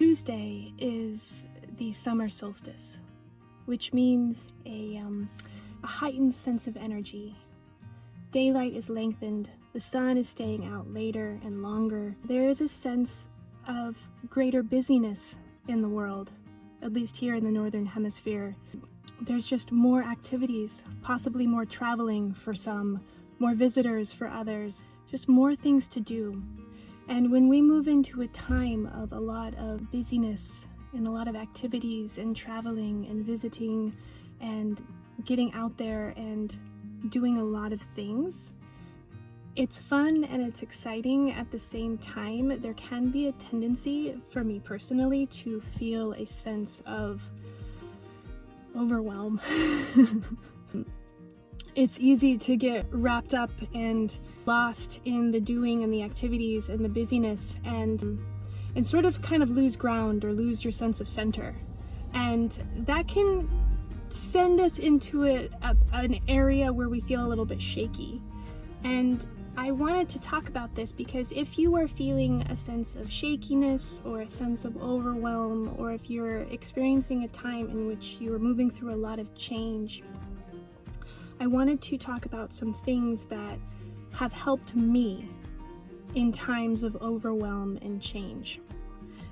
Tuesday is the summer solstice, which means a heightened sense of energy. Daylight is lengthened, the sun is staying out later and longer. There is a sense of greater busyness in the world, at least here in the Northern Hemisphere. There's just more activities, possibly more traveling for some, more visitors for others, just more things to do. And when we move into a time of a lot of busyness and a lot of activities and traveling and visiting and getting out there and doing a lot of things, it's fun and it's exciting at the same time. There can be a tendency for me personally to feel a sense of overwhelm. It's easy to get wrapped up and lost in the doing and the activities and the busyness and sort of kind of lose ground or lose your sense of center. And that can send us into an area where we feel a little bit shaky. And I wanted to talk about this because if you are feeling a sense of shakiness or a sense of overwhelm, or if you're experiencing a time in which you are moving through a lot of change, I wanted to talk about some things that have helped me in times of overwhelm and change.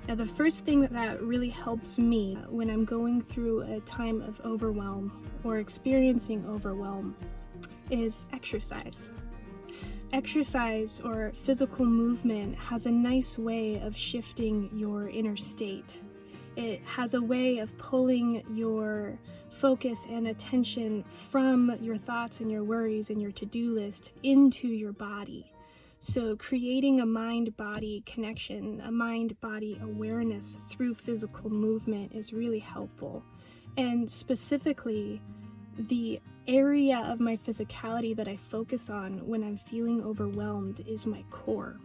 Now, the first thing that really helps me when I'm going through a time of overwhelm or experiencing overwhelm is exercise. Exercise or physical movement has a nice way of shifting your inner state. It has a way of pulling your focus and attention from your thoughts and your worries and your to-do list into your body. So creating a mind-body connection, a mind-body awareness through physical movement is really helpful. And specifically, the area of my physicality that I focus on when I'm feeling overwhelmed is my core.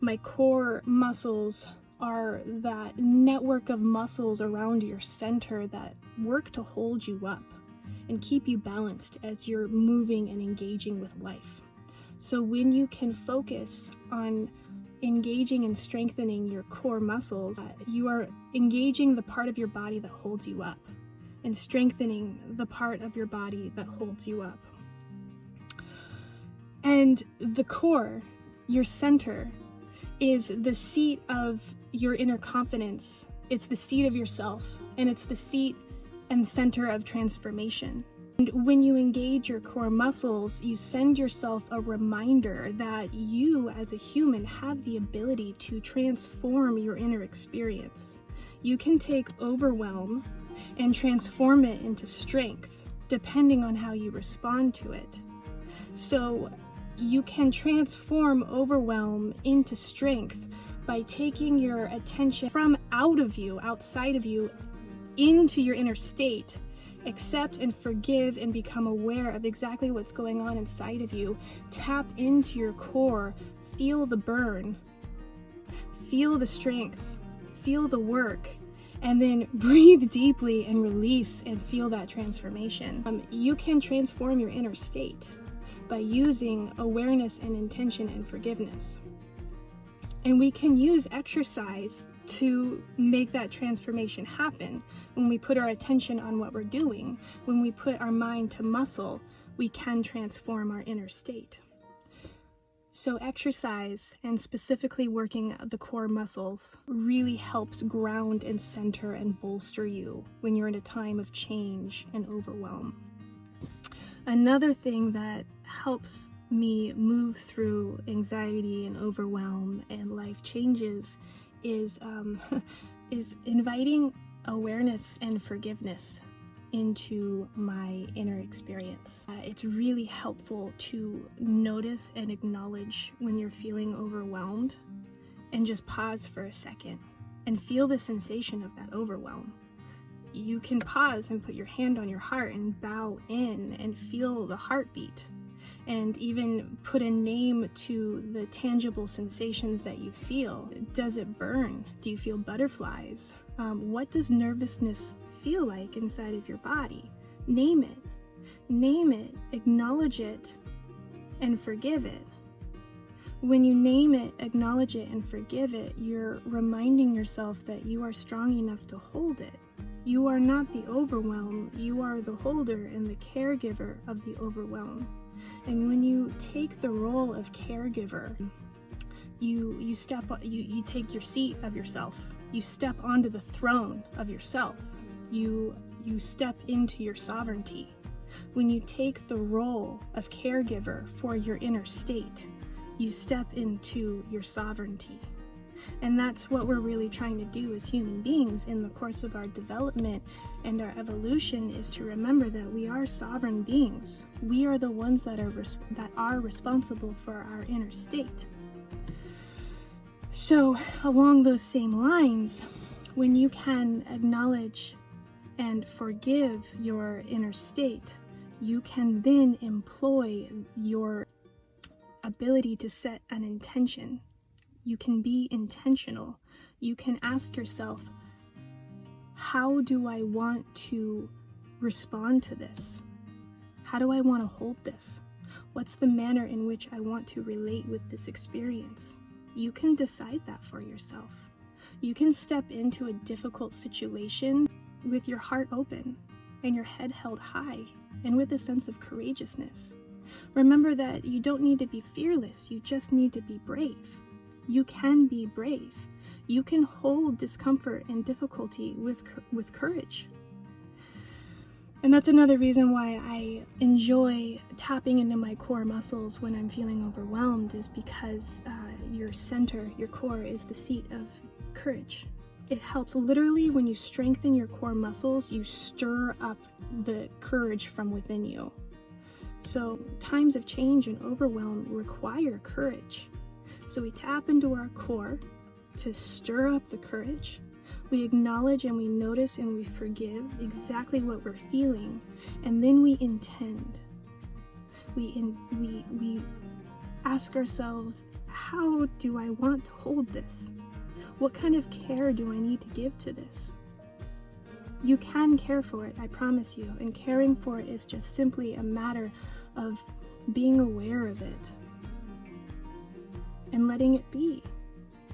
My core muscles are that network of muscles around your center that work to hold you up and keep you balanced as you're moving and engaging with life. So when you can focus on engaging and strengthening your core muscles, you are engaging the part of your body that holds you up and strengthening the part of your body that holds you up. And the core, your center, is the seat of your inner confidence. It's the seat of yourself, and it's the seat and center of transformation. And when you engage your core muscles, you send yourself a reminder that you as a human have the ability to transform your inner experience. You can take overwhelm and transform it into strength, depending on how you respond to it. So you can transform overwhelm into strength by taking your attention from out of you, outside of you, into your inner state. Accept and forgive and become aware of exactly what's going on inside of you. Tap into your core, feel the burn, feel the strength, feel the work, and then breathe deeply and release and feel that transformation. You can transform your inner state by using awareness and intention and forgiveness. And we can use exercise to make that transformation happen. When we put our attention on what we're doing, when we put our mind to muscle, we can transform our inner state. So exercise, and specifically working the core muscles, really helps ground and center and bolster you when you're in a time of change and overwhelm. Another thing that helps me move through anxiety and overwhelm and life changes is inviting awareness and forgiveness into my inner experience. It's really helpful to notice and acknowledge when you're feeling overwhelmed and just pause for a second and feel the sensation of that overwhelm. You can pause and put your hand on your heart and bow in and feel the heartbeat, and even put a name to the tangible sensations that you feel. Does it burn? Do you feel butterflies? What does nervousness feel like inside of your body? Name it, acknowledge it, and forgive it. When you name it, acknowledge it, and forgive it, you're reminding yourself that you are strong enough to hold it. You are not the overwhelm, you are the holder and the caregiver of the overwhelm. And when you take the role of caregiver, you take your seat of yourself. You step onto the throne of yourself. You step into your sovereignty. When you take the role of caregiver for your inner state, you step into your sovereignty. And that's what we're really trying to do as human beings in the course of our development and our evolution, is to remember that we are sovereign beings. We are the ones that are responsible for our inner state. So along those same lines, when you can acknowledge and forgive your inner state, you can then employ your ability to set an intention. You can be intentional. You can ask yourself, how do I want to respond to this? How do I want to hold this? What's the manner in which I want to relate with this experience? You can decide that for yourself. You can step into a difficult situation with your heart open and your head held high and with a sense of courageousness. Remember that you don't need to be fearless, you just need to be brave. You can be brave. You can hold discomfort and difficulty with courage. And that's another reason why I enjoy tapping into my core muscles when I'm feeling overwhelmed, is because your center, your core, is the seat of courage. It helps. Literally, when you strengthen your core muscles, you stir up the courage from within you. So times of change and overwhelm require courage. So we tap into our core to stir up the courage. We acknowledge and we notice and we forgive exactly what we're feeling, and then we intend. We ask ourselves, how do I want to hold this? What kind of care do I need to give to this? You can care for it, I promise you, and caring for it is just simply a matter of being aware of it and letting it be,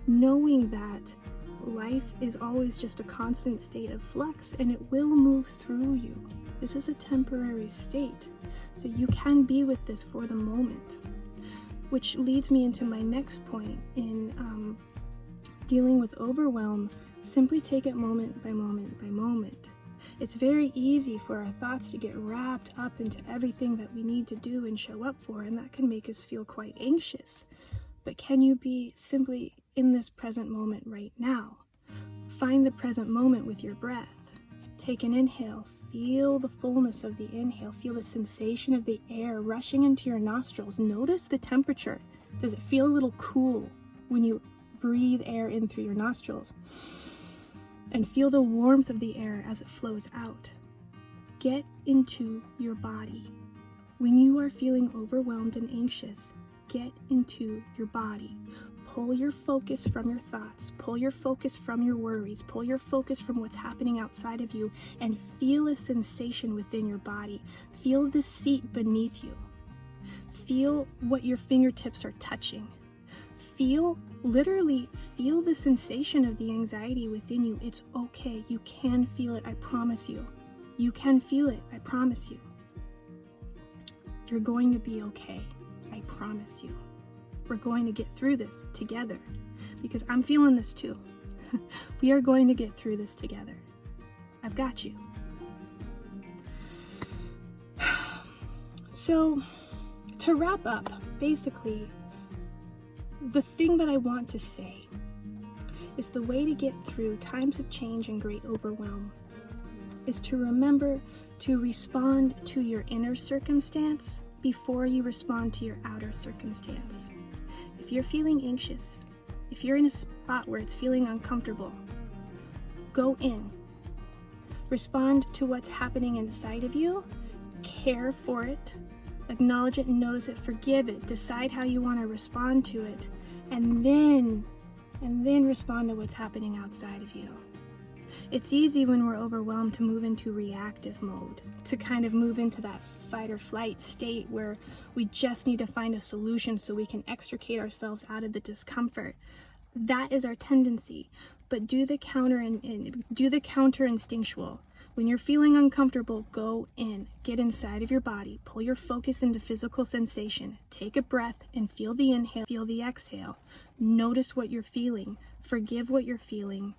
knowing that life is always just a constant state of flux and it will move through you. This is a temporary state, so you can be with this for the moment, which leads me into my next point in dealing with overwhelm. Simply take it moment by moment by moment. It's very easy for our thoughts to get wrapped up into everything that we need to do and show up for, and that can make us feel quite anxious. But can you be simply in this present moment right now? Find the present moment with your breath. Take an inhale. Feel the fullness of the inhale. Feel the sensation of the air rushing into your nostrils. Notice the temperature. Does it feel a little cool when you breathe air in through your nostrils? And feel the warmth of the air as it flows out. Get into your body. When you are feeling overwhelmed and anxious, get into your body. Pull your focus from your thoughts. Pull your focus from your worries. Pull your focus from what's happening outside of you, and feel a sensation within your body. Feel the seat beneath you. Feel what your fingertips are touching. Literally feel the sensation of the anxiety within you. It's okay. You can feel it. I promise you. You can feel it. I promise you. You're going to be okay. I promise you. We're going to get through this together, because I'm feeling this too. We are going to get through this together. I've got you. So, to wrap up, basically, the thing that I want to say is the way to get through times of change and great overwhelm is to remember to respond to your inner circumstance before you respond to your outer circumstance. If you're feeling anxious, if you're in a spot where it's feeling uncomfortable, go in. Respond to what's happening inside of you, care for it, acknowledge it, notice it, forgive it, decide how you want to respond to it, and then respond to what's happening outside of you. It's easy when we're overwhelmed to move into reactive mode, to kind of move into that fight or flight state where we just need to find a solution so we can extricate ourselves out of the discomfort. That is our tendency. But do the counter instinctual. When you're feeling uncomfortable, go in, get inside of your body, pull your focus into physical sensation, take a breath and feel the inhale, feel the exhale. Notice what you're feeling, forgive what you're feeling.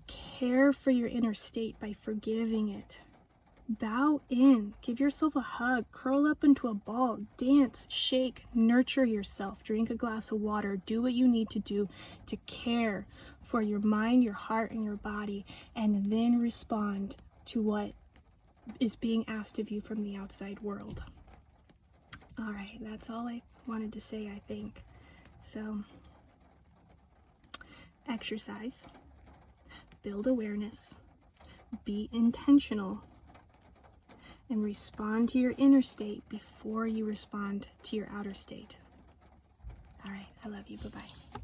Care for your inner state by forgiving it. Bow in, give yourself a hug, curl up into a ball, dance, shake, nurture yourself, drink a glass of water, do what you need to do to care for your mind, your heart, and your body, and then respond to what is being asked of you from the outside world. All right, that's all I wanted to say, I think. So, exercise, build awareness, be intentional, and respond to your inner state before you respond to your outer state. All right, I love you. Bye-bye.